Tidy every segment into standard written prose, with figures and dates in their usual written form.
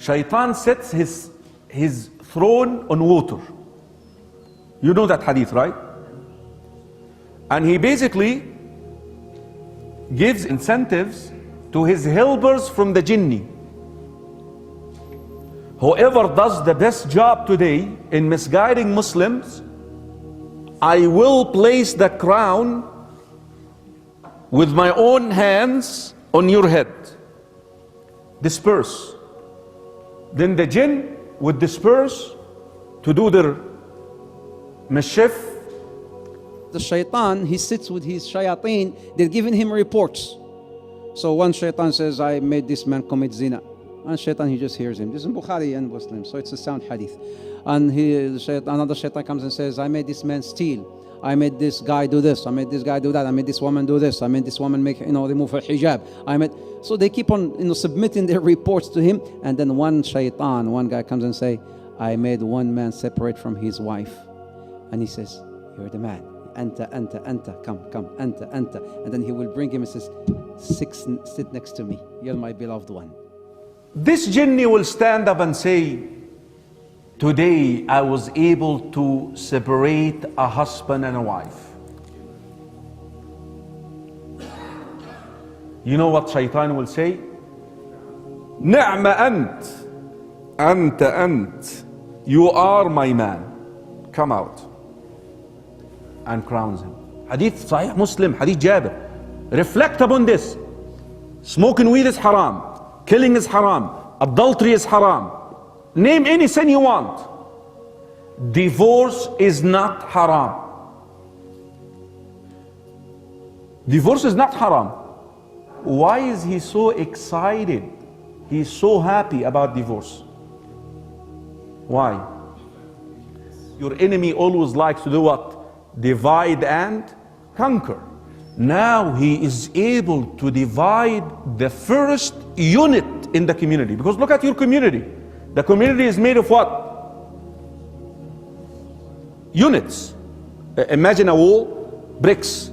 Shaitan sets his throne on water. You know that hadith, right? And he basically gives incentives to his helpers from the Jinn. Whoever does the best job today in misguiding Muslims, I will place the crown with my own hands on your head. Disperse. Then the Jinn would disperse to do their mischief. The shaitan, he sits with his shayateen, they're giving him reports. So one shaitan says, I made this man commit zina. And shaitan, he just hears him. This is in Bukhari and Muslim, so it's a sound hadith. And another shaitan comes and says, I made this man steal. I made this guy do this. I made this guy do that. I made this woman do this. I made this woman make, remove her hijab. So they keep on, submitting their reports to him. And then one guy comes and say, I made one man separate from his wife. And he says, you're the man. Anta, come, anta. And then he will bring him and says, sit next to me. You're my beloved one. This Jinni will stand up and say, today I was able to separate a husband and a wife. You know what Shaitan will say? Ni'ma ant. You are my man. Come out. And crowns him. Hadith Sahih Muslim, Hadith Jabir. Reflect upon this. Smoking weed is haram. Killing is haram. Adultery is haram. Name any sin you want. Divorce is not haram. Divorce is not haram. Why is he so excited? He's so happy about divorce. Why? Your enemy always likes to do what? Divide and conquer. Now he is able to divide the first unit in the community. Because look at your community. The community is made of what? Units. Imagine a wall, bricks.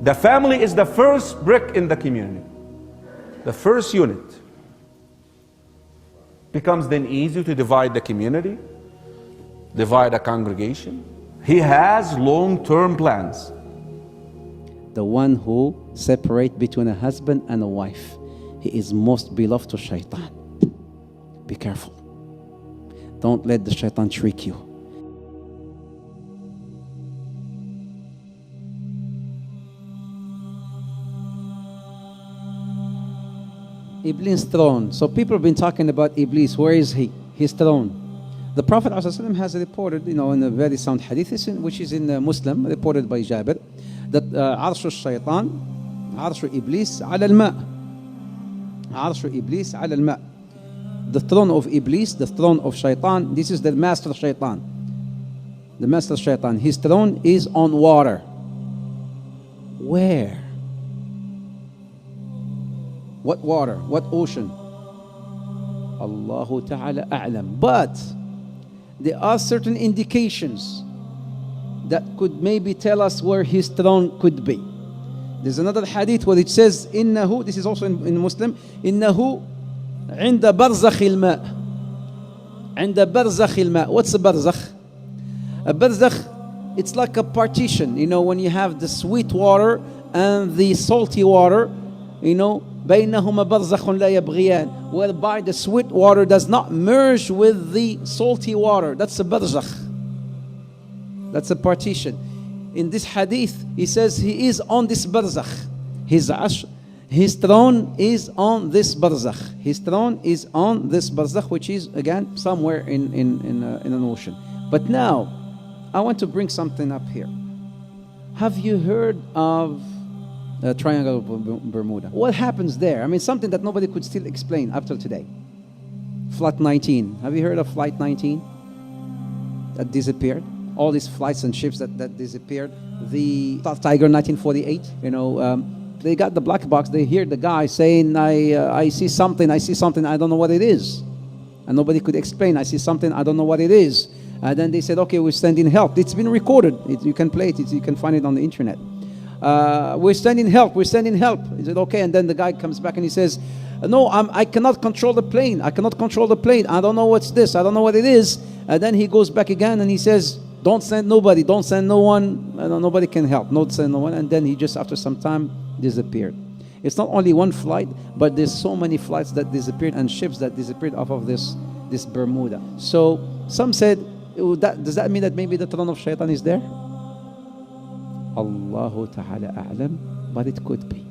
The family is the first brick in the community. The first unit. Becomes then easy to divide the community, divide a congregation. He has long-term plans. The one who separates between a husband and a wife, he is most beloved to shaitan. Be careful. Don't let the shaitan trick you. Iblis' throne. So people have been talking about Iblis. Where is he? His throne. The Prophet ﷺ has reported, in a very sound hadith, which is in Muslim, reported by Jabir, that Arshu Shaitan, Arshu Iblis ala al-ma'. Arshu Iblis ala al-ma'. The throne of Iblis, the throne of Shaitan, this is the master Shaitan. The master Shaitan, his throne is on water. Where? What water? What ocean? Allahu Ta'ala a'lam. But there are certain indications that could maybe tell us where his throne could be. There's another hadith where it says, Innahu, this is also in Muslim, Innahu عند برزخ الماء. عند برزخ الماء. What's a barzakh? A barzakh, it's like a partition. When you have the sweet water and the salty water, بينهما برزخ لا يبغيان, whereby the sweet water does not merge with the salty water. That's a barzakh. That's a partition. In this hadith, he says he is on this barzakh. His throne is on this barzakh. His throne is on this barzakh, which is again somewhere in an ocean. But now, I want to bring something up here. Have you heard of Triangle of Bermuda? What happens there? Something that nobody could still explain up till today. Flight 19. Have you heard of Flight 19? That disappeared. All these flights and ships that disappeared. The Tiger 1948. They got the black box. They hear the guy saying, I see something. I don't know what it is. And nobody could explain. I see something. I don't know what it is. And then they said, okay, we're sending help. It's been recorded. You can play it. You can find it on the internet. we're sending help, we're sending help. He said, okay. And then the guy comes back and he says, no, I cannot control the plane. I cannot control the plane. I don't know what's this. I don't know what it is. And then he goes back again and he says, don't send nobody. Don't send no one. Nobody can help. Don't send no one. And then he just, after some time, disappeared. It's not only one flight, but there's so many flights that disappeared and ships that disappeared off of this Bermuda. So some said, does that mean that maybe the throne of Shaitan is there? Allahu Ta'ala A'lam, but it could be.